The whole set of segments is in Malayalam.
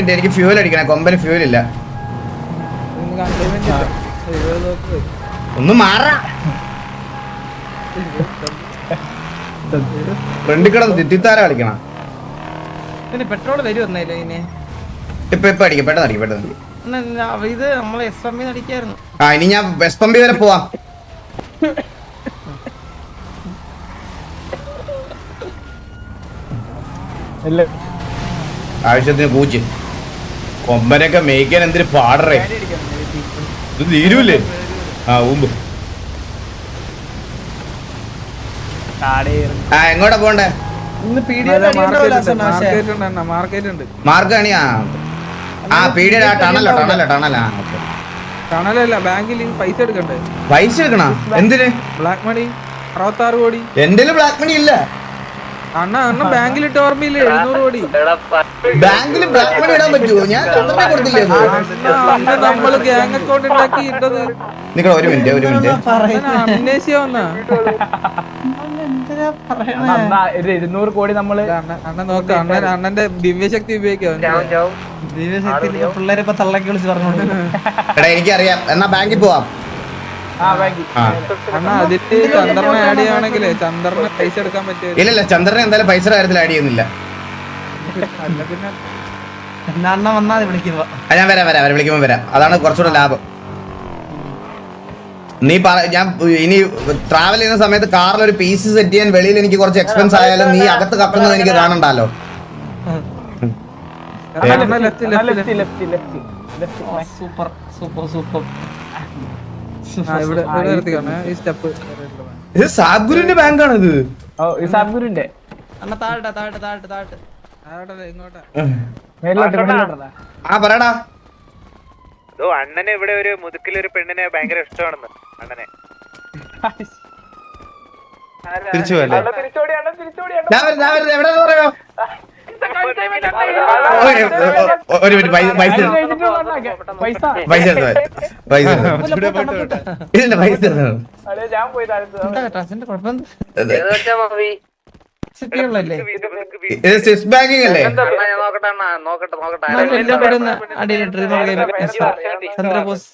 എനിക്ക് ഫ്യൂൽ അടിക്കണം, കൊമ്പന് ഫ്യൂൽ ഇല്ല. ഒന്ന് മാറാ ഫ്രണ്ടിൽ കിടന്ന് തിത്തിത്താര കളിക്കണം. പെട്രോൾ വരുമെന്നല്ലേ ഇനി ഇപ്പൊ അടിക്കാം, പെട്ടെന്ന് അടിക്കും, പെട്ടെന്ന്. ഇത് നമ്മളെ എസ് അടിക്കായിരുന്നു. ആ ഇനി ഞാൻ വെസ്റ്റ് പമ്പി വരെ പോവാം. ആവശ്യത്തിന് പൂച്ച് കൊമ്പനൊക്കെ മേയ്ക്കാൻ എന്തിനു പാടറേ, ഇത് തീരൂലേ. ആ ഊമ്പ്. ആ എങ്ങോട്ടാ പോണ്ടേ? മാർക്ക് അണിയാ. ആ പീഡിയ ടണലല്ല, ബാങ്കിൽ പൈസ എടുക്കണ്ടേ? പൈസ എടുക്കണ എന്തിന്? ബ്ലാക്ക് മണി 66 കോടി. എന്റെ ബ്ലാക്ക് മണി ഇല്ല. അണ്ണ ബാങ്കിലിട്ട് ഓർമ്മയില്ലേ 700 കോടി. ബാങ്കിൽ ബ്ലാക്ക് മണി ഇടാൻ പറ്റുമോ? ഞാൻ കൊടുത്തില്ലേ? നമ്മള് ഗ്യാങ് അക്കൗണ്ട് ഉണ്ടാക്കി ഇട്ടത്. നിങ്ങൾ ഒരു മിനിറ്റ് അമ്നേഷ്യ വന്നാ 200 കോടി നമ്മള് അണ്ണൻ നോക്ക. അണ്ണന്റെ ദിവ്യശക്തി ഉപയോഗിക്കാം. പിള്ളേരെ ഇപ്പൊ തള്ളക്കി വിളിച്ച് പറഞ്ഞു. എടാ എനിക്കറിയാം, എന്നാ ബാങ്കിൽ പോവാം. അണ്ണ അതില് ചന്ദ്രനെ ആഡ് ചെയ്യുകയാണെങ്കിലേ ചന്ദ്രന് പൈസ എടുക്കാൻ പറ്റും. ഇല്ലല്ല, ചന്ദ്രനെ എന്തായാലും പൈസ കാര്യത്തിൽ ആഡ് ചെയ്യുന്നില്ല. അണ്ണ വന്നാ വിളിക്കുമ്പോ ഞാൻ വരാം വിളിക്കുമ്പോ വരാം. അതാണ് കുറച്ചുകൂടെ ലാഭം. നീ ഞാൻ ഇനി ട്രാവൽ ചെയ്യുന്ന സമയത്ത് കാറിൽ ഒരു പീസ് സെറ്റ് ചെയ്യാൻ വെളിയിൽ എനിക്ക് കുറച്ച് എക്സ്പെൻസ് ആയാലും നീ അകത്ത് കക്കുന്നത് എനിക്ക് കാണണ്ടല്ലോ. Super super super. ഇത് സാബ്ഗുരുവിന്റെ ബാങ്കാണ്. ഇത് സാബ്ഗുരുന്റെ അണ്ണ താഴട്ടെ താഴട്ടെ താഴട്ടെ താഴട്ടെ ആ പറയടാ. അണ്ണന് ഇവിടെ ഒരു മുതുക്കിലൊരു പെണ്ണിനെ ഭയങ്കര ഇഷ്ടമാണെന്ന്. അണ്ണനെ തിരിച്ചു പോയല്ലേ? എവിടെ പറയാ? ഒരു മിനിറ്റ്, പൈസ ഇല്ല, പൈസ സ്വിസ് ബാങ്കിങ് അല്ലേ? ചന്ദ്രബോസ്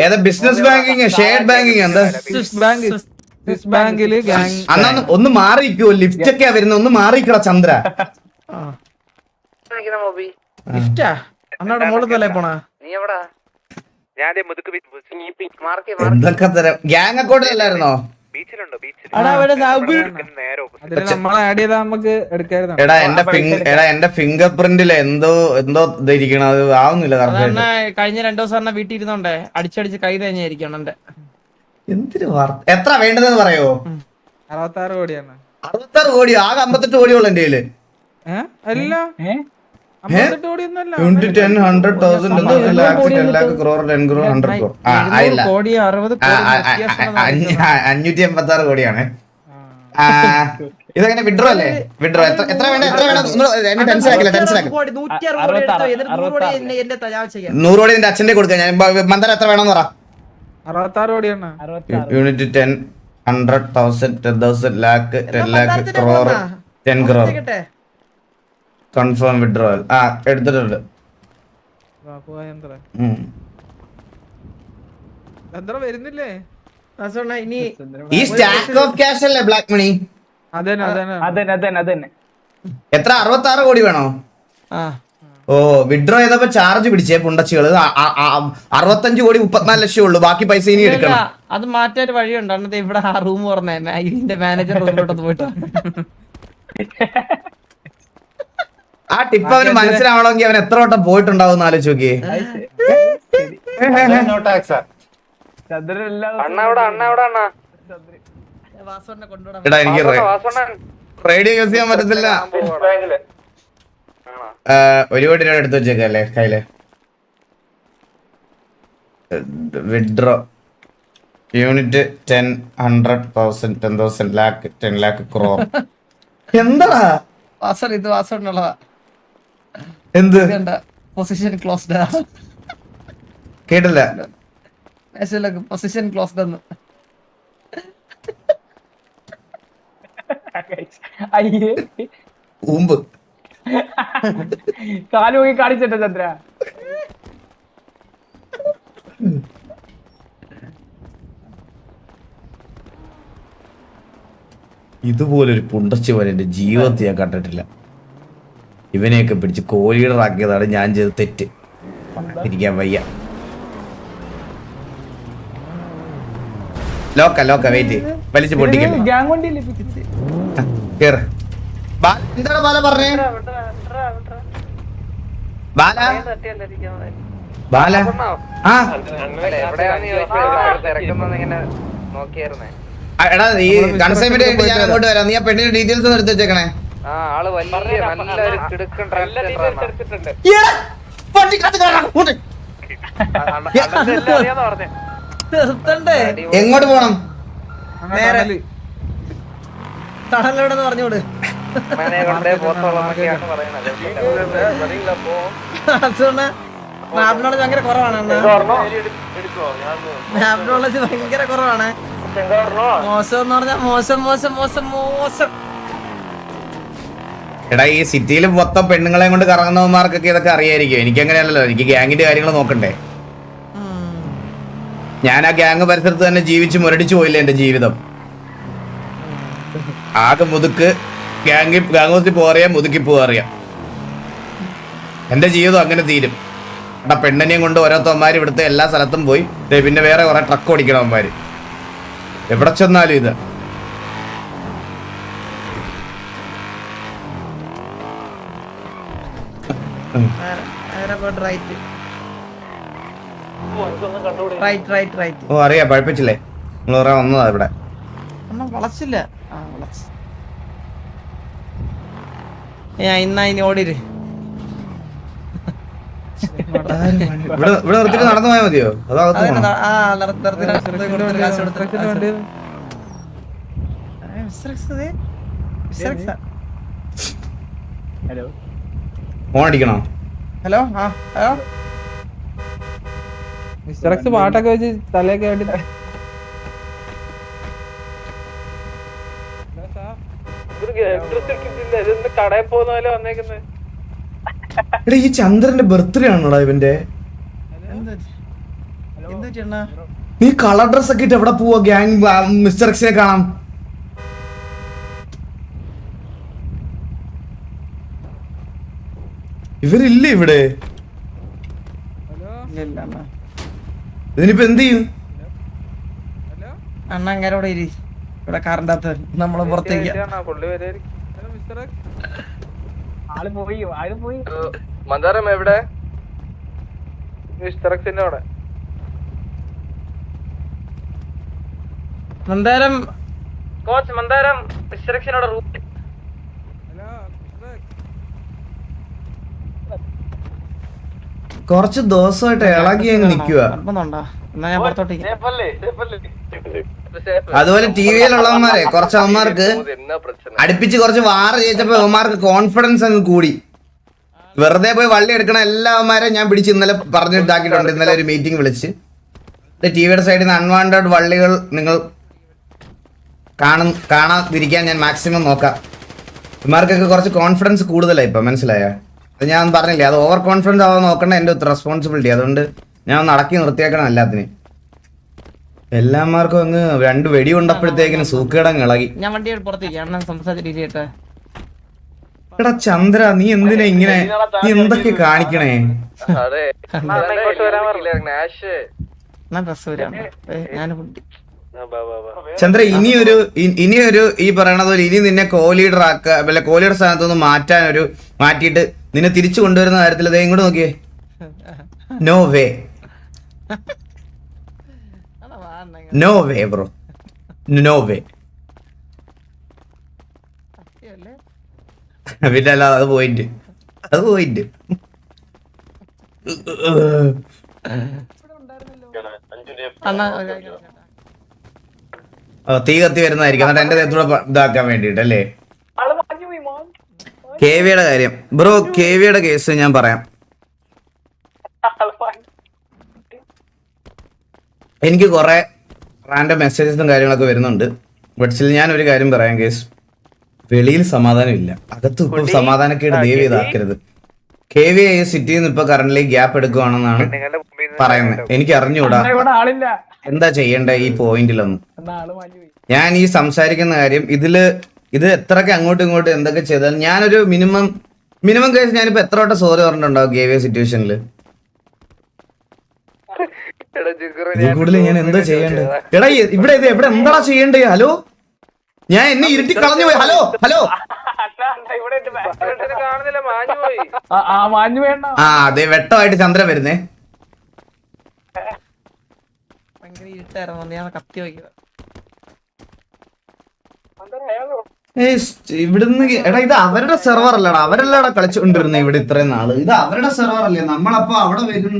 ഏതാ ബിസിനസ് ബാങ്കിങ്, ഷെയർഡ് ബാങ്കിങ്? എന്താ ബാങ്കില് അന്നാ ഒന്ന് മാറിക്കോ, ലിഫ്റ്റ് ഒക്കെയാ വരുന്നത്. ഒന്ന് മാറിക്കടാ ചന്ദ്ര. ലിഫ്റ്റാ അണ്ണാടെ മോളിൽ തലേ പോണാ. എന്തൊക്കെ തരം ഗ്യാങ് അക്കൗണ്ടിലല്ലായിരുന്നോ? നമ്മളെ ആഡ് ചെയ്താ നമുക്ക് എടുക്കായിരുന്നു. എടാ എന്റെ ഫിംഗർ പ്രിന്റില് എന്തോ ഇരിക്കണം, അത് ആവുന്നില്ല. കഴിഞ്ഞ 2 ദിവസം വീട്ടിൽ ഇരുന്നോണ്ടേ അടിച്ചടിച്ച് കൈ തന്നെയായിരിക്കണം എന്റെ. എന്തിനു എത്ര വേണ്ടതെന്ന് പറയോ? 66 കോടിയാണ്. 66 കോടിയോ? ആകെ 58 കോടിയോളം എന്റെ കയ്യില്. അല്ല 58 കോടിയൊന്നല്ല. 10, 100,000, 10 lakh, 10 lakh crore, 10 crore, 100 crore. ആയില്ല, 586 കോടിയാണ്. ഇതെങ്ങനെ വിഡ്രോ അല്ലേ? വിഡ്രോ എത്ര വേണ്ട? ടെൻഷൻ ആക്കില്ല. 100 കോടി നിന്റെ അച്ഛന്റെ കൊടുക്കാം ഞാൻ. മന്ദര എത്ര വേണമെന്ന് പറ. 66 കോടിയാണ്. Unit 10, 100,000, 10,000 lakh, 10 lakh crore, 10 crore. Confirm withdrawal. ആ എടുത്തിട്ടുണ്ട്. വരുന്നില്ലേ ഈ സ്റ്റാക്ക് ഓഫ് ക്യാഷ് അല്ലേ ബ്ലാക്ക് മണി? അതന്നെ. എത്ര? 66 കോടി വേണോ? ഓ വിഡ്രോ ചെയ്തപ്പോ ചാർജ് പിടിച്ചേ പുണ്ടച്ചികള്. 65 കോടി 34 ലക്ഷം ഉള്ളൂ. ബാക്കി പൈസ ഇനി എടുക്കണം. അത് മാറ്റാൻ വഴിയുണ്ട്. അന്നത്തെ ഇവിടെ ആ റൂം പറഞ്ഞേ ഇതിന്റെ മാനേജർ റൂമിലോട്ട് പോയിട്ടോ. ആ ടിപ്പ് അവന് മനസ്സിലാവണമെങ്കിൽ അവൻ എത്ര വട്ടം പോയിട്ടുണ്ടാവും ആലോചിച്ച് നോക്കിയേ. എടാ എനിക്ക് റേഡിയോ യൂസ് ചെയ്യാൻ പറ്റത്തില്ല. 1 കോടി രൂപ എടുത്ത് വെച്ചേക്കല്ലേ കയ്യില്. Withdraw unit 10, 100,000, 10,000 lakh, 10 lakh crore. എന്താടാ വാസൺ? ഇത് വാസണ്ണുള്ളതാ. എന്ത് പൊസിഷൻ ക്ലോസ്ഡ്. കേട്ടില്ല. പൊസിഷൻ ക്ലോസ്ഡ് എന്ന്. ഊമ്പ് കാല് പോയി കാണിച്ചിട്ട് ചന്ദ്ര. ഇതുപോലൊരു പുണ്ടച്ചുവൻ എന്റെ ജീവിതത്തിൽ ഞാൻ കണ്ടിട്ടില്ല. ഇവനെയൊക്കെ പിടിച്ച് കോലീഡറാക്കിയതാണ് ഞാൻ ചെയ്ത തെറ്റ്. ഇരിക്കാൻ വയ്യ. ലോക്ക വെയിറ്റ് വലിച്ചു പൊട്ടിക്കല്ലേ. ഗ്യാങ് വണ്ടിയില്ലേ കേറ്. എന്താണ് ബാല പറഞ്ഞേ? ബാല ബാല ആ എടാ ഈ കൺസൈൻമെന്റ് ആയിട്ട് ഞാൻ അങ്ങോട്ട് വരാം. നീ ആ പെണ്ണിന്റെ ഡീറ്റെയിൽസ് ഒന്ന് എടുത്ത് വെച്ചേക്കണേ. എങ്ങോട്ട് പോണം? തടലോടെന്ന് പറഞ്ഞോട്. മാപ് നോളജ് ഭയങ്കര കുറവാണ്. മാപ് നോളജ് ഭയങ്കര കുറവാണ്. മോശം എന്ന് പറഞ്ഞാൽ മോശം. എടാ ഈ സിറ്റിയിൽ മൊത്തം പെണ്ണുങ്ങളെ കൊണ്ട് കറങ്ങുന്നവന്മാർക്കൊക്കെ ഇതൊക്കെ അറിയായിരിക്കും. എനിക്ക് അങ്ങനെയല്ലല്ലോ. എനിക്ക് ഗ്യാങ്ങിന്റെ കാര്യങ്ങൾ നോക്കണ്ടേ. ഞാൻ ആ ഗ്യാങ് പരിസരത്ത് തന്നെ ജീവിച്ച് മുരടിച്ചു പോയില്ലേ എന്റെ ജീവിതം. ആകെ മുതുക്ക് ഗ്യാങ് ഹൗസിൽ പോറിയാ മുതുക്കി പോറിയാം. എന്റെ ജീവിതം അങ്ങനെ തീരും. എടാ പെണ്ണിനെയും കൊണ്ട് ഓരോരുത്തന്മാർ ഇവിടുത്തെ എല്ലാ സ്ഥലത്തും പോയി. പിന്നെ വേറെ കുറെ ട്രക്ക് ഓടിക്കണവന്മാര് എവിടെ ചെന്നാലും ഇത്. ഓ അറിയാം, പഴപ്പിച്ചില്ലേ? നിങ്ങൾ പറയാൻ വന്നതാ ഇവിടെ. വളച്ചില്ല. ഇന്ന് ഓടിര്. ഇവിടെ നിർത്തിട്ട് നടന്നു പോയാൽ മതിയോ? അതകത്ത് ഫോൺ അടിക്കണോ? ഹലോ ഹലോ മിസ്റ്റർ എക്സ് പാട്ടൊക്കെ വെച്ച് തലയൊക്കെ ആയിട്ട് കടയിൽ പോകുന്ന പോലെ വന്നേക്കുന്നത്. എടാ ഈ ചന്ദ്രന്റെ ബർത്ത്ഡേ ആണോടാ ഇവന്റെ? നീ കളർ ഡ്രസ് ഒക്കെ ഇട്ട് എവിടെ പോവാ? ഗ്യാങ് മിസ്റ്റർ എക്സിനെ കാണാം. ഇവരില്ലേ ഇവിടെ? ഇതിനിപ്പോ എന്ത് ചെയ്യും? അണ്ണ അങ്ങനോടെ ഇരി. ഇവിടെ കാറിന്റെ നമ്മള് പുറത്തേക്ക്. മന്ദാരം എവിടെ? മിസ്റ്റർ എക്സിന്റെ അവിടെ. മന്ദാരം കോച്ച് മന്ദാരം മിസ്റ്റർ എക്സിനോട് റൂട്ട്. കുറച്ച് ദിവസമായിട്ട് ഇളകി അങ്ങ് നിക്കുക. എന്നാ ഞാൻ പുറത്തോട്ടേക്ക്. അതുപോലെ ടി വിയിലുള്ളവന്മാരെ കുറച്ച് അവന്മാർക്ക് അടുപ്പിച്ച് കുറച്ച് വാറ ജയിച്ചപ്പോ അവന്മാർക്ക് കോൺഫിഡൻസ് അങ്ങ് കൂടി. വെറുതെ പോയി വള്ളി എടുക്കണ എല്ലാവന്മാരെ ഞാൻ പിടിച്ച് ഇന്നലെ പറഞ്ഞു ഇതാക്കിയിട്ടുണ്ട്. ഇന്നലെ ഒരു മീറ്റിംഗ് വിളിച്ച് ടി വിയുടെ സൈഡിൽ നിന്ന് അൺവാണ്ടഡ് വള്ളികൾ നിങ്ങൾ കാണാതിരിക്കാൻ ഞാൻ മാക്സിമം നോക്കാം. ഇവന്മാർക്കൊക്കെ കുറച്ച് കോൺഫിഡൻസ് കൂടുതലായി ഇപ്പൊ, മനസ്സിലായോ? അത് ഞാൻ പറഞ്ഞില്ലേ, അത് ഓവർ കോൺഫിഡൻസ് ആവാൻ നോക്കണ്ട എന്റെ റെസ്പോൺസിബിലിറ്റി. അതുകൊണ്ട് ഞാൻ ഒന്ന് അടക്കി നിർത്തിയേക്കണം എല്ലാത്തിനും. എല്ലാമാർക്കും അങ്ങ് രണ്ട് വെടി കൊണ്ടപ്പോഴത്തേക്കിന് സൂക്കേടങ്ങ് ഇളകി. ഞാൻ വണ്ടി പുറത്തേക്ക് സംസാരിച്ചിട്ട്. എടാ ചന്ദ്ര, നീ എന്തിനാ ഇങ്ങനെ? നീ എന്തൊക്കെ കാണിക്കണേ? ചന്ദ്ര ഇനിയൊരു ഈ പറയണത് ഇനി നിന്നെ കോലീഡർ ആക്കുക, അല്ല കോലീഡർ സ്ഥാനത്തൊന്ന് മാറ്റിയിട്ട് നിന്നെ തിരിച്ചു കൊണ്ടുവരുന്ന കാര്യത്തിൽ ദേ ഇങ്ങോട്ട് നോക്കിയേ. No way, no way bro, no way. പിന്നെ അല്ല, അത് പോയിന്റ്. തീ കത്തി വരുന്നതായിരിക്കും. എന്നിട്ട് എന്റെ ദേഹത്തൂടെ ഇതാക്കാൻ വേണ്ടിട്ട് അല്ലേ? കെവിയുടെ കാര്യം ബ്രോ, കെവിയുടെ കേസ് ഞാൻ പറയാം. എനിക്ക് കുറെ റാൻഡം മെസ്സേജസും കാര്യങ്ങളൊക്കെ വരുന്നുണ്ട്. ബട്ട് സ്റ്റിൽ ഞാൻ ഒരു കാര്യം പറയാം കേസ്. വെളിയിൽ സമാധാനമില്ല, അകത്ത് ഇപ്പൊ സമാധാനക്കേട് ദയവ് ഇതാക്കരുത്. KVA സിറ്റിയിൽ നിന്ന് ഇപ്പൊ കറന്റ് ഗ്യാപ്പ് എടുക്കുവാണെന്നാണ് പറയുന്നത്. എനിക്ക് അറിഞ്ഞൂടാ ഇവിടെ ആളില്ല. എന്താ ചെയ്യണ്ടേ ഈ പോയിന്റിലൊന്നും. എന്നാ ആള് മാഞ്ഞു പോയി. ഞാൻ ഈ സംസാരിക്കുന്ന കാര്യം ഇത് എത്രയൊക്കെ അങ്ങോട്ടും ഇങ്ങോട്ടും എന്തൊക്കെ ചെയ്താലും ഞാനൊരു മിനിമം കേസ് ഞാനിപ്പോ എത്ര വട്ടം സോറി പറഞ്ഞിട്ടുണ്ടാവും KVA സിറ്റുവേഷനിൽ. കൂടുതൽ ഞാൻ എന്താ ചെയ്യണ്ടേ? എടാ ഇവിടെ എവിടെ എന്താ ചെയ്യണ്ടേ? ഹലോ, ഞാൻ എന്നെ ഇരുട്ടി കളഞ്ഞു പോയി. ഹലോ ഹലോ മാഞ്ഞു വേണ്ട. അതെ, വെട്ടമായിട്ട് ചന്ദ്രൻ വരുന്നേ. ഭയങ്കര ഇരുട്ടായിരുന്നു, ഞാൻ കത്തി വയ്ക്കുക. ഇവിടുന്ന് എടാ ഇത് അവരുടെ സെർവർ അല്ലടാ, അവരല്ലടാ കളിച്ചുകൊണ്ടിരുന്നത് ഇവിടെ ഇത്രയും നാള്. ഇത് അവരുടെ സെർവർ അല്ലേ, നമ്മളപ്പോ അവിടെ വരും.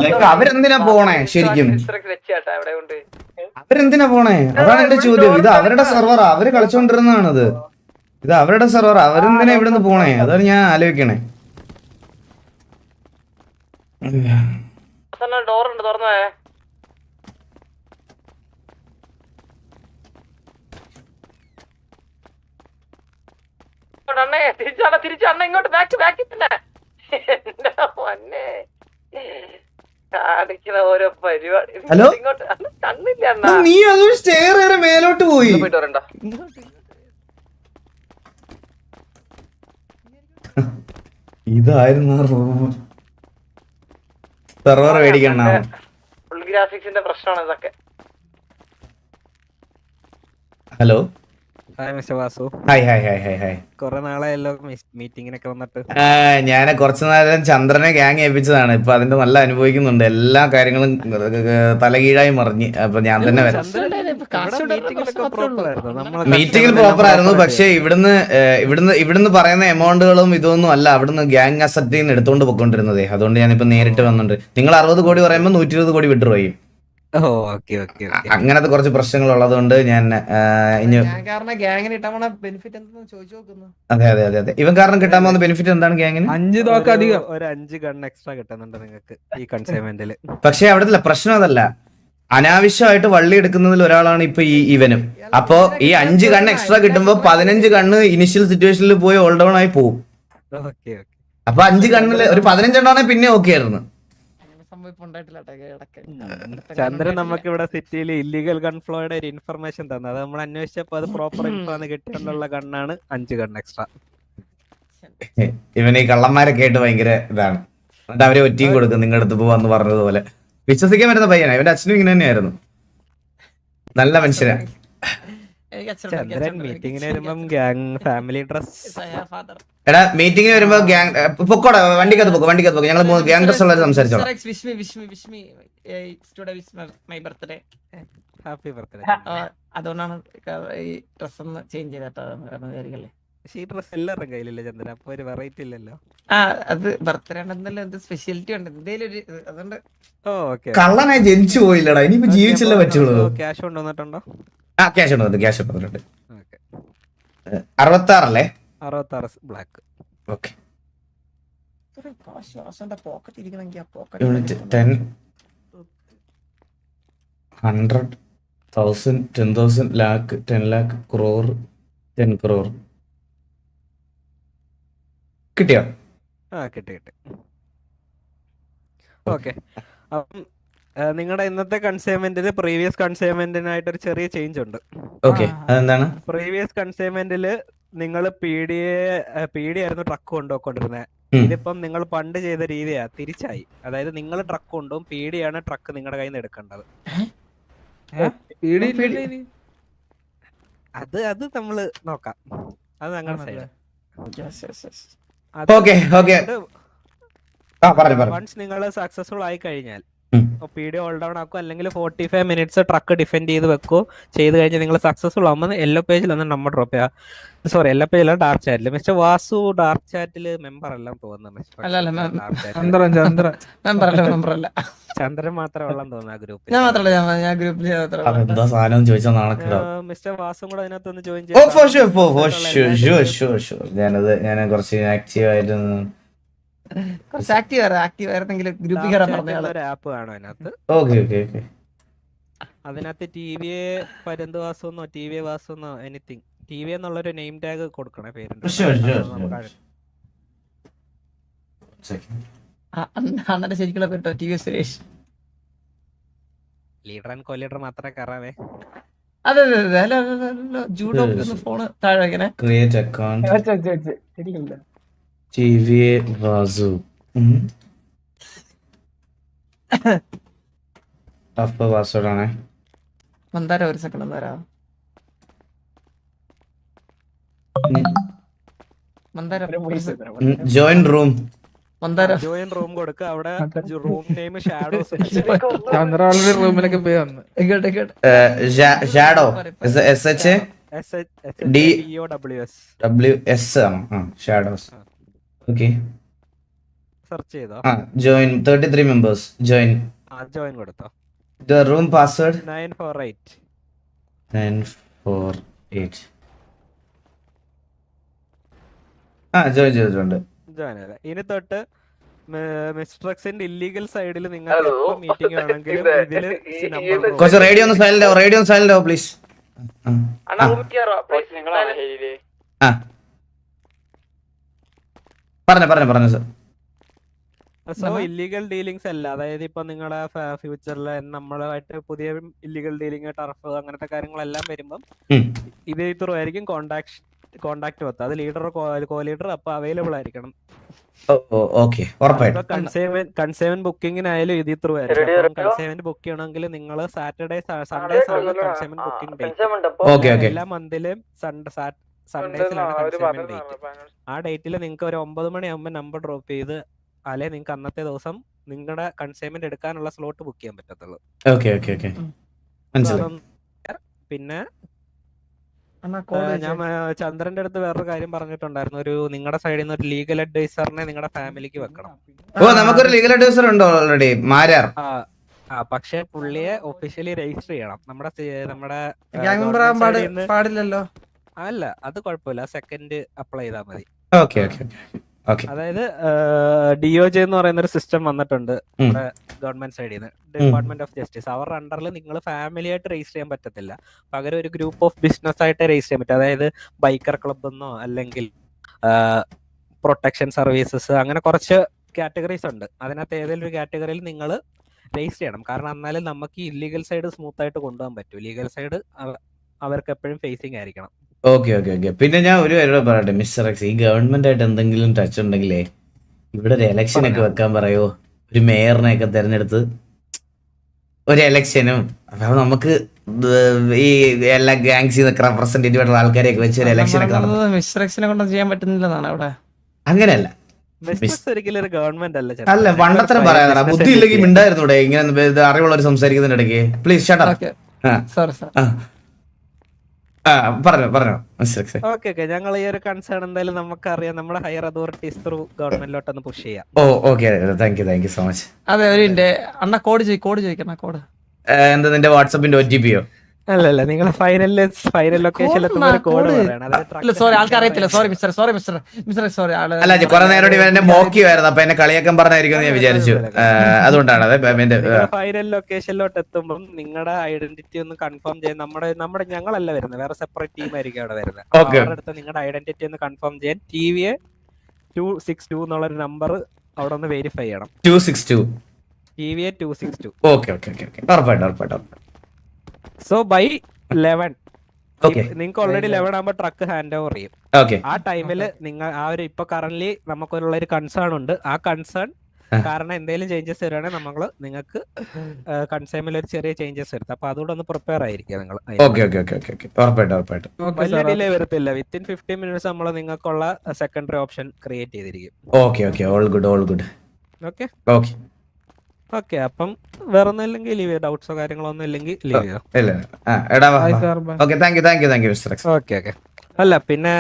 ലൈക്ക് അവരെന്തിനാ പോണേ ശരിക്കും? അവരെന്തിനാ പോണേ? അതാണ് എന്റെ ചോദ്യം. ഇത് അവരുടെ സെർവറാ, അവര് കളിച്ചോണ്ടിരുന്നതാണത്. ഇത് അവരുടെ സെർവർ, അവരെന്തിനാ ഇവിടുന്ന് പോണേ? അതാണ് ഞാൻ ആലോചിക്കണേ. ഡോറുണ്ട്, തുറന്നേ. തിരിച്ചണ്ണ ഇങ്ങോട്ട് ബാക്ക് പിന്നെ കാണിക്കുന്ന ഓരോ പരിപാടി. ഹലോ, ഇങ്ങോട്ട് കണ്ണില്ല അണ്ണാ. നീ അതൊരു സ്റ്റെയർ കയറി മേലോട്ട് പോയി. ഇതായിരുന്നു റൂം. സെർവർ മേടിക്കണ ഫുൾ ഗ്രാഫിക്സിന്റെ പ്രശ്നമാണ് ഇതൊക്കെ. Hello, hi mister Vasu. Hi hi hi hi hi. കുറെ നാളായല്ലോ മീറ്റിങ്ങിനൊക്കെ വന്നിട്ട്. ഞാൻ കുറച്ചു നേരം ചന്ദ്രനെ ഗ്യാങ് ഏൽപ്പിച്ചതാണ്. ഇപ്പൊ അതിന്റെ നല്ല അനുഭവിക്കുന്നുണ്ട്. എല്ലാ കാര്യങ്ങളും തലകീഴായി മറിഞ്ഞ്. അപ്പൊ ഞാൻ തന്നെ വരാം. മീറ്റിംഗിൽ പ്രോപ്പർ ആയിരുന്നു, പക്ഷെ ഇവിടുന്ന് പറയുന്ന എമൗണ്ടുകളും ഇതൊന്നും അല്ല അവിടുന്ന് ഗ്യാങ് അസറ്റിൽ നിന്ന് എടുത്തുകൊണ്ട് പോയിക്കൊണ്ടിരുന്നത്. അതുകൊണ്ട് ഞാനിപ്പോ നേരിട്ട് വന്നിട്ടുണ്ട്. നിങ്ങൾ 60 കോടി പറയുമ്പോൾ 120 കോടി വിഡ്രോ ചെയ്യും. അങ്ങനത്തെ കുറച്ച് പ്രശ്നങ്ങൾ ഉള്ളതുകൊണ്ട് ഞാൻ അതെ അതെ അതെ അതെ ഇവൻ കാരണം കിട്ടാൻ പോകുന്ന ബെനിഫിറ്റ് എന്താണ് ഗ്യാങ്ങിന്? 5 തോക്ക് അധികം, ഒരു 5 ഗൺ എക്സ്ട്രാ കിട്ടുന്നുണ്ട് നിങ്ങൾക്ക് ഈ കൺസൈൻമെന്റിൽ. പക്ഷെ അവിടെ പ്രശ്നം അതല്ല, അനാവശ്യമായിട്ട് വള്ളി എടുക്കുന്നതിൽ ഒരാളാണ് ഇപ്പൊ ഇവനും. അപ്പോ ഈ 5 ഗൺ എക്സ്ട്രാ കിട്ടുമ്പോ 15 ഗണ്ണ് ഇനിഷ്യൽ സിറ്റുവേഷനിൽ പോയി ഓൾ ഡൗൺ ആയി പോകും. അപ്പൊ 5 ഗണ്ണില് ഒരു 15 എണ്ണാണെങ്കിൽ പിന്നെ ഓക്കെ ആയിരുന്നു. ചന്ദ്രൻ നമുക്ക് ഇവിടെ സിറ്റിയിൽ ഇല്ലീഗൽ ഗൺ ഫ്ലോയുടെ ഒരു ഇൻഫർമേഷൻ തന്നു. അത് നമ്മൾ അന്വേഷിച്ചപ്പോ അത് പ്രോപ്പർ ഇൻഫോ കിട്ടിയുള്ള ഗണ്ണാണ് 5 ഗൺ എക്സ്ട്രാ. ഇവന് ഈ കള്ളന്മാരൊക്കെ ആയിട്ട് ഭയങ്കര ഇതാണ്. എന്നിട്ട് അവരെ ഒറ്റയും കൊടുക്കും നിങ്ങളുടെ അടുത്ത് വന്ന് പറഞ്ഞതുപോലെ. വിശ്വസിക്കാൻ പറ്റുന്ന പയ്യനാ. ഇവന്റെ അച്ഛനും ഇങ്ങനെ തന്നെയായിരുന്നു, നല്ല മനുഷ്യനാ. ചന്ദ്രൻ മീറ്റിംഗിന് വരുമ്പം ഗ്യാങ് ഫാമിലി ഡ്രസ്. എടാ മീറ്റിംഗിന് വരുമ്പോ ഗ്യാങ് പൊക്കോടാ, വണ്ടിക്കകത്ത് പോക്കും. ഞങ്ങൾ ഗ്യാങ് ഡ്രസ് ഉള്ളത് സംസാരിച്ചോളാം. Happy birthday. അതുകൊണ്ടാണ് ഈ ഡ്രസ് ഒന്ന് ചേഞ്ച് ചെയ്തിട്ട്. ഈ ഡ്രസ് എല്ലാവരുടെ കയ്യിലല്ലേ ചന്ദ്രൻ, അപ്പൊ ഒരു വെറൈറ്റി ഇല്ലല്ലോ. അത് ബർത്ത്ഡേ ഉണ്ടെന്നല്ലോ, എന്ത് സ്പെഷ്യാലിറ്റി ഉണ്ട് എന്തേലും ഒരു അതുകൊണ്ട്. കള്ളനായി ജനിച്ചു പോയില്ലടാ, ഇനിയിപ്പോ ജീവിച്ചല്ലേ പറ്റുള്ളൂ. ക്യാഷ് കൊണ്ടുവന്നിട്ടുണ്ടോ? ക്യാഷ് കൊണ്ടുവന്നിട്ടുണ്ട്. 66 അല്ലേ? 66 black. Okay. 10 100 1000 10,000 lakh 10 lakh crore 10 crore കിട്ടിയോ? കിട്ടി. ഓക്കെ, അപ്പം നിങ്ങളുടെ ഇന്നത്തെ കൺസൈൻമെന്റിൽ പ്രീവിയസ് കൺസൈൻമെന്റിനായിട്ട് ഒരു ചെറിയ ചേഞ്ച് ഉണ്ട്. ഓക്കെ, അതെന്താണ്? പ്രീവിയസ് കൺസൈൻമെന്റിൽ നിങ്ങൾ പി ഡി ആയിരുന്നു ട്രക്ക് കൊണ്ടുപോയിക്കൊണ്ടിരുന്നത്. ഇതിപ്പം നിങ്ങൾ പണ്ട് ചെയ്ത രീതിയാ തിരിച്ചായി. അതായത് നിങ്ങൾ ട്രക്ക് കൊണ്ടും പി ഡി ആണ് ട്രക്ക് നിങ്ങളുടെ കയ്യിൽ നിന്ന് എടുക്കേണ്ടത്. അത് നമ്മള് നോക്കാം, അത് ഞങ്ങളുടെ സൈഡ്. വൺസ് നിങ്ങൾ സക്സസ്ഫുൾ ആയി കഴിഞ്ഞാൽ പി ഡി ഹോൾഡ് ഡൗൺ ആക്കും, അല്ലെങ്കിൽ 45 മിനിറ്റ്സ് ട്രക്ക് ഡിഫെൻഡ് ചെയ്ത് വെക്കോ. ചെയ്ത് കഴിഞ്ഞാൽ നിങ്ങൾ സക്സസ്ഫുൾ ആകുമ്പോൾ യെല്ലോ പേജിൽ ഒന്ന് നമ്മൾ ഡ്രോപ്പ് ചെയ്യാം. സോറി, യെല്ലോ പേജിലാണ് ഡാർക്ക് ചാറ്റിൽ. മിസ്റ്റർ വാസു ഡാർക്ക് ചാറ്റിൽ മെമ്പർ എല്ലാം തോന്നുന്നു. ചന്ദ്രൻ മാത്രമേ ഉള്ളെന്ന് തോന്നുന്നു ആ ഗ്രൂപ്പിൽ. മിസ്റ്റർ വാസും കൂടെ അതിനകത്തൊന്ന് ജോയിൻ ചെയ്യാം. ഞാൻ കുറച്ച് ആക്റ്റീവ് ആയിട്ട് അതിനകത്ത് ടി വി പരന്ത് വാസമെന്നോ ടി വി വാസമെന്നോ എനിത്തിങ് TV എന്നുള്ളൊരു നെയിം ടാഗ് കൊടുക്കണേ പേരിന്റെ. Sure. അണ്ണന്റെ ശരിക്കുള്ള പേട്ടോ TV Suresh. Leader and co leader മാത്രമേ കയറാവേ. അതെ ഹലോ ജൂഡോ ഫോണ് താഴെ വെക്കണേ. ക്രിയേറ്റ് അക്കൗണ്ട് ശരിയല്ല TVA വാസു. ടഫ് പാസ്വേഡ് ആണ്. മന്ദാര ഒരു second Mandara join room. Mandara join room കൊടുക്കുക. അവിടെ room name shadows. Chandra already റൂമിലൊക്കെ പോയി വന്ന്. ഷാഡോ SHADOWS ആണ്. ഷാഡോസ്. ഓക്കെ സെർച്ച് ചെയ്തോ? Join 33 members. ജോയിൻ കൊടുത്തോ? The room password 948. 948. ജോയിൻ ചെയ്തിട്ടുണ്ട്. ജോയിൻ അല്ലേ. ഇനി തൊട്ട് മിസ്ട്രക്സിന്റെ ഇല്ലീഗൽ സൈഡിൽ നിങ്ങൾ മീറ്റിംഗ് ആണെങ്കിലും ഇതില് കുറച്ച് റേഡിയോ ഒന്ന് സൈലന്റ് ആവോ പ്ലീസ്. പറഞ്ഞു സർ. സോ ഇല്ലീഗൽ ഡീലിങ്സ് അല്ല, അതായത് ഇപ്പൊ നിങ്ങളുടെ ഫ്യൂച്ചറിൽ നമ്മളായിട്ട് പുതിയ ഇല്ലീഗൽ ഡീലിംഗ് ടർഫ് അങ്ങനത്തെ കാര്യങ്ങളെല്ലാം വരുമ്പം ഇത് ത്രൂ ആയിരിക്കും കോണ്ടാക്ട് വെക്കുക. അത് ലീഡർ കോ ലീഡർ അപ്പൊ അവൈലബിൾ ആയിരിക്കണം. കൺസൈൻമെന്റ് ബുക്കിങ്ങിനായാലും ഇത് ത്രൂ ആയിരിക്കും. കൺസൈൻമെന്റ് ബുക്ക് ചെയ്യണമെങ്കിൽ നിങ്ങൾ സൺഡേസ് ആണ് കൺസൈൻമെന്റ് ബുക്കിംഗ് ഡേറ്റ്. എല്ലാ മന്തിലും സൺഡേസിലാണ് കൺസൈൻമെന്റ് ഡേറ്റ്. ആ ഡേറ്റിൽ നിങ്ങൾക്ക് ഒരു 9 മണിയാകുമ്പോൾ നമ്പർ ഡ്രോപ്പ് ചെയ്ത് അല്ലെ നിങ്ങൾക്ക് അന്നത്തെ ദിവസം നിങ്ങളുടെ കൺസൈൻമെന്റ് എടുക്കാനുള്ള സ്ലോട്ട് ബുക്ക് ചെയ്യാൻ പറ്റത്തുള്ളൂ. പിന്നെ ഞാൻ ചന്ദ്രന്റെ അടുത്ത് വേറൊരു കാര്യം പറഞ്ഞിട്ടുണ്ടായിരുന്നു. ഒരു നിങ്ങളുടെ സൈഡിൽ നിന്ന് ഒരു ലീഗൽ അഡ്വൈസറിനെ നിങ്ങളുടെ ഫാമിലിക്ക് വെക്കണം. നമുക്കൊരു ലീഗൽ അഡ്വൈസർ ഉണ്ടോ ഓൾറെഡി? മാരാർ. പക്ഷെ പുള്ളിയെ ഒഫീഷ്യലി രജിസ്റ്റർ ചെയ്യണം. നമ്മുടെ പാടില്ലല്ലോ. അല്ല അത് കുഴപ്പമില്ല, സെക്കൻഡ് അപ്ലൈ ചെയ്താൽ മതി. അതായത് DOJ എന്ന് പറയുന്ന ഒരു സിസ്റ്റം വന്നിട്ടുണ്ട് നമ്മുടെ ഗവൺമെന്റ് സൈഡിൽ നിന്ന്, ഡിപ്പാർട്ട്മെന്റ് ഓഫ് ജസ്റ്റിസ്. അവരുടെ അണ്ടറിൽ നിങ്ങൾ ഫാമിലി ആയിട്ട് രജിസ്റ്റർ ചെയ്യാൻ പറ്റത്തില്ല. പകരം ഒരു ഗ്രൂപ്പ് ഓഫ് ബിസിനസ് ആയിട്ട് രജിസ്റ്റർ ചെയ്യാൻ പറ്റും. അതായത് ബൈക്കർ ക്ലബ് എന്നോ അല്ലെങ്കിൽ പ്രൊട്ടക്ഷൻ സർവീസസ്, അങ്ങനെ കുറച്ച് കാറ്റഗറീസ് ഉണ്ട്. അതിനകത്ത് ഏതെങ്കിലും ഒരു കാറ്റഗറിയിൽ നിങ്ങൾ രജിസ്റ്റർ ചെയ്യണം. കാരണം എന്നാലും നമുക്ക് ഈ ഇല്ലീഗൽ സൈഡ് സ്മൂത്ത് ആയിട്ട് കൊണ്ടുപോകാൻ പറ്റും. ലീഗൽ സൈഡ് അവർക്ക് എപ്പോഴും ഫേസിങ് ആയിരിക്കണം. ഓക്കെ. പിന്നെ ഞാൻ ഒരു കാര്യം പറയട്ടെ മിസ്റ്റർ എക്സ്, ഈ ഗവൺമെന്റ് ആയിട്ട് എന്തെങ്കിലും ടച്ച് ഉണ്ടെങ്കിലേ ഇവിടെ ഒരു എലക്ഷൻ ഒക്കെ വെക്കാൻ പറയോ? ഒരു മേയറിനെയൊക്കെ തെരഞ്ഞെടുത്ത് ഒരു എലക്ഷനും അപ്പൊ നമുക്ക് ഈ എല്ലാ ഗാങ്സിൽ നിന്നൊക്കെ റെപ്രസെന്റേറ്റീവ് ആയിട്ടുള്ള ആൾക്കാരെയൊക്കെ വെച്ച് ഒരു എലക്ഷൻ ഒക്കെ മിസ്റ്റർ എക്സിനെ കൊണ്ട് ചെയ്യാൻ പറ്റുന്നില്ലെന്നാണ് അവിടെ. അങ്ങനെയല്ല, ഒരിക്കലും ഒരു ഗവൺമെന്റ് അല്ല പണ്ടത്തരം പറയാനാ. ബുദ്ധി ഇല്ലെങ്കിൽ മിണ്ടായിരുന്നൂടെ? ഇങ്ങനെ അറിവുള്ളവർ സംസാരിക്കുന്നതിന്റെ ഇടയ്ക്ക് പ്ലീസ് ഷട്ട് അപ്പ്. പറഞ്ഞോ. ഓക്കെ. ഞങ്ങൾ ഈ ഒരു കൺസേൺ എന്തായാലും നമുക്കറിയാം. നമ്മുടെ ഹയർ അതോറിറ്റീസ് ത്രൂ ഗവൺമെന്റിലോട്ടൊന്ന് പുഷ് ചെയ്യാം. Thank you so much. അതെ ഒരു അണ്ണ കോഡ് ചോദിക്കണം. കോഡ് എന്താ നിന്റെ വാട്സാപ്പിന്റെ OTP? അല്ലല്ല, നിങ്ങൾ ഫൈനൽ ലൊക്കേഷനിൽ കോഡ് പറയണം. സോറി ആൾക്കാർ അറിയത്തില്ല. Sorry mister sorry. അല്ല കുറെ നേരം ഇവനെ മോക്കിയായിരുന്നു, അപ്പൊ എന്നെ കളിയാക്കാൻ പറഞ്ഞായിരിക്കും ഞാൻ വിചാരിച്ചു. അതുകൊണ്ടാണ് ഫൈനൽ ലൊക്കേഷനിലോട്ട് എത്തുമ്പോൾ നിങ്ങളുടെ ഐഡന്റിറ്റി ഒന്ന് കൺഫേം ചെയ്യാൻ നമ്മുടെ ഞങ്ങളല്ല വരുന്നത്, വേറെ സെപ്പറേറ്റ് ടീം ആയിരിക്കും അവിടെ വരുന്നത്. അവരുടെ അടുത്ത് നിങ്ങളുടെ ഐഡന്റിറ്റി ഒന്ന് കൺഫേം ചെയ്യാൻ TVA 262 എന്നുള്ളൊരു നമ്പർ അവിടെ ഒന്ന് വെരിഫൈ ചെയ്യണം. 262 TVA 262. ഉറപ്പായിട്ടും. സോ ബൈ 11 നിങ്ങൾക്ക് ഓൾറെഡി 11 ആകുമ്പോൾ ട്രക്ക് ഹാൻഡ് ഓവർ ചെയ്യും. ആ ടൈമില് നിങ്ങൾ ഇപ്പൊ കറന്റ് നമുക്കുള്ള ഒരു കൺസേൺ ഉണ്ട്. ആ കൺസേൺ കാരണം എന്തെങ്കിലും ചേഞ്ചസ് വരുവാണെങ്കിൽ നമ്മൾ നിങ്ങൾക്ക് കൺസൈമിൽ ഒരു ചെറിയ ചേഞ്ചസ് വരുത്തും. അപ്പൊ അതുകൂടെ ഒന്ന് പ്രിപ്പയർ ആയിരിക്കും നിങ്ങൾ. വലിയ ഡിലേ വരത്തില്ല. വിത്തിൻ 15 മിനിറ്റ്സ് നമ്മൾ നിങ്ങൾക്കുള്ള സെക്കൻഡറി ഓപ്ഷൻ ക്രിയേറ്റ് ചെയ്തിരിക്കും. ഓക്കെ. അപ്പം വേറെ ഒന്നും ഇല്ലെങ്കിൽ ലീവ് ചെയ്യാം. ഡൗട്ട്സോ കാര്യങ്ങളോ ഒന്നും ഇല്ലെങ്കിൽ ലീവ് ചെയ്യാം. ഓക്കെ. അല്ല പിന്നെ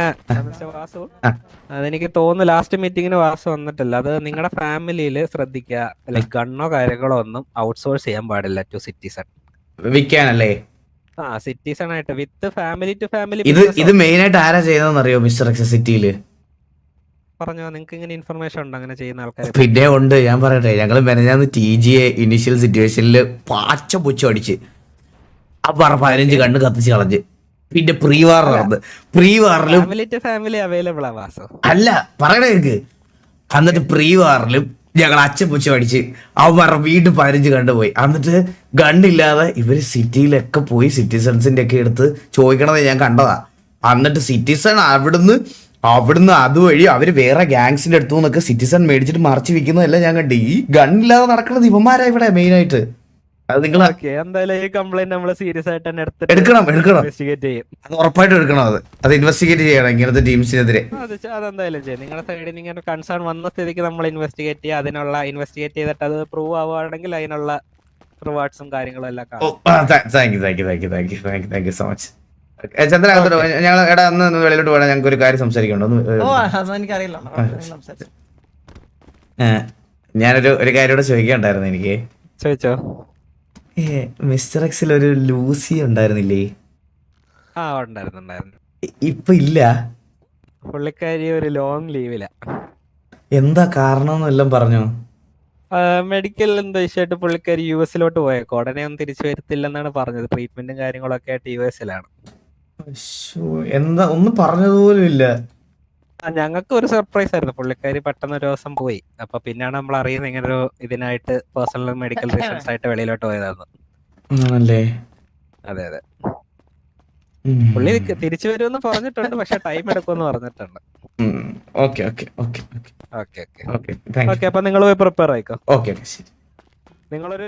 വാസു, അതെനിക്ക് തോന്നുന്നു ലാസ്റ്റ് മീറ്റിങ്ങിന് വാസു വന്നിട്ടില്ല. അത് നിങ്ങളുടെ ഫാമിലിയിൽ ശ്രദ്ധിക്കുക, ലൈക് ഗണ്ണോ കാര്യങ്ങളോ ഒന്നും ഔട്ട്സോഴ്സ് ചെയ്യാൻ പാടില്ല ടു സിറ്റിസൺ. വിൽക്കാനല്ലേ? സിറ്റിസൺ ആയിട്ട് വിത്ത് ഫാമിലി ടു ഫാമിലി. ഇത് മെയിൻ ആയിട്ട് ആരാ ചെയ്യുന്നതെന്ന് അറിയോ മിസ്റ്റർ എക്സ് സിറ്റിയില്? പറഞ്ഞോ, നിങ്ങൾക്ക് ഇങ്ങനെ ഇൻഫർമേഷൻ ഉണ്ട് അങ്ങനെ ചെയ്യുന്ന ആൾക്കാർ? പിന്നെ ഉണ്ട്, ഞാൻ പറയട്ടെ. ഞങ്ങൾ മെനഞ്ഞാന്ന് TGA ഇനിഷ്യൽ സിറ്റുവേഷനിൽ പാച്ച പുച്ച അടിച്ച് 15 കണ്ണ് കത്തിച്ച് കളഞ്ഞ് പിന്നെ പ്രീ വാർ നടന്ന് പ്രീ വാറിലും ഫാമിലി ടു ഫാമിലി അവൈലബിൾ ആ വാസു. അല്ല പറയണ കേക്ക്. എന്നിട്ട് പ്രീ വാറിലും ഞങ്ങൾ അച്ഛൻ പൂച്ച പഠിച്ച് അവന്മാരുടെ വീണ്ടും 15 കണ്ടുപോയി. എന്നിട്ട് ഗണ്ണില്ലാതെ ഇവര് സിറ്റിയിലൊക്കെ പോയി സിറ്റിസൺസിന്റെ ഒക്കെ എടുത്ത് ചോദിക്കണത് ഞാൻ കണ്ടതാ. എന്നിട്ട് സിറ്റിസൺ അവിടുന്ന് അതുവഴി അവര് വേറെ ഗാങ്സിന്റെ അടുത്തു നിന്നൊക്കെ സിറ്റിസൺ മേടിച്ചിട്ട് മറച്ചു വെക്കുന്നതെല്ലാം ഞാൻ കണ്ടു. ഈ ഗണ്ണില്ലാതെ നടക്കുന്നത് ഇവന്മാരാ ഇവിടെ മെയിൻ ആയിട്ട്. അത് നിങ്ങൾ എന്തായാലും ഈ കംപ്ലൈന്റ് നമ്മൾ സീരിയസ് ആയിട്ട് തന്നെ എടുക്കണം ഇൻവെസ്റ്റിഗേറ്റ് ചെയ്യും. അത് ഉറപ്പായിട്ടും എടുക്കണം. അത് ഇൻവെസ്റ്റിഗേറ്റ് ചെയ്യണം ഇങ്ങനത്തെ ടീംസിനെതിരെ. അതെന്തായാലും ചെയ്യും. നിങ്ങളുടെ സൈഡിൽ ഇങ്ങനെ കൺസേൺ വന്ന സ്ഥിതിക്ക് നമ്മൾ ഇൻവെസ്റ്റിഗേറ്റ് ചെയ്യുക. ഇൻവെസ്റ്റിഗേറ്റ് ചെയ്തിട്ട് അത് പ്രൂവ് ആവുകയാണെങ്കിൽ അതിനുള്ള റിവാർഡ്സും കാര്യങ്ങളും എല്ലാം കാണും. Thank you so much. Chandra ഞങ്ങൾ എടാ ഒന്ന് വെളിയിലോട്ട് പോകണം. ഞങ്ങൾക്ക് ഒരു കാര്യം സംസാരിക്കണ്ടോ? എനിക്കറിയില്ല. ഞാനൊരു കാര്യം കൂടെ ചോദിക്കാണ്ടായിരുന്നു എനിക്ക്. ചോദിച്ചോ. മിസ്റ്റർ എക്സിൽ ഒരു ലൂസി ഉണ്ടായിരുന്നില്ലേ? ആ ഉണ്ടായിരുന്നു. ഇപ്പൊ ഇല്ല. പുള്ളിക്കാരി ഒരു ലോങ് ലീവില. എന്താ കാരണം എന്നെല്ലാം പറഞ്ഞോ? മെഡിക്കൽ എന്തോ ഇഷ്യമായിട്ട് പുള്ളിക്കാരി US-ലോട്ട് പോയേക്കോ. ഉടനെ ഒന്നും തിരിച്ചു വരത്തില്ലെന്നാണ് പറഞ്ഞത്. ട്രീറ്റ്മെന്റും കാര്യങ്ങളൊക്കെ ആയിട്ട് US-ലാണ്. എന്താ ഒന്നും പറഞ്ഞതുപോലും ഇല്ല. ഞങ്ങൾക്ക് ഒരു സർപ്രൈസ് ആയിരുന്നു. പുള്ളിക്കാരി പെട്ടെന്ന് ഒരു ദിവസം പോയി. അപ്പൊ പിന്നാണ് നമ്മൾ അറിയുന്നത് ഇങ്ങനെ ഒരു ഇതിനായിട്ട് പേഴ്സണൽ മെഡിക്കൽ റീസൺസ് ആയിട്ട് വെളിയിലോട്ട് പോയതായിരുന്നു. അതെ. പുള്ളി തിരിച്ചു വരുമെന്ന് പറഞ്ഞിട്ടുണ്ട്. പക്ഷെ ടൈം എടുക്കുമെന്ന് പറഞ്ഞിട്ടുണ്ട്. ഓക്കെ. അപ്പൊ നിങ്ങൾ പോയി പ്രിപ്പയർ ആയിക്കോ. ഓക്കെ ശരി. നിങ്ങളൊരു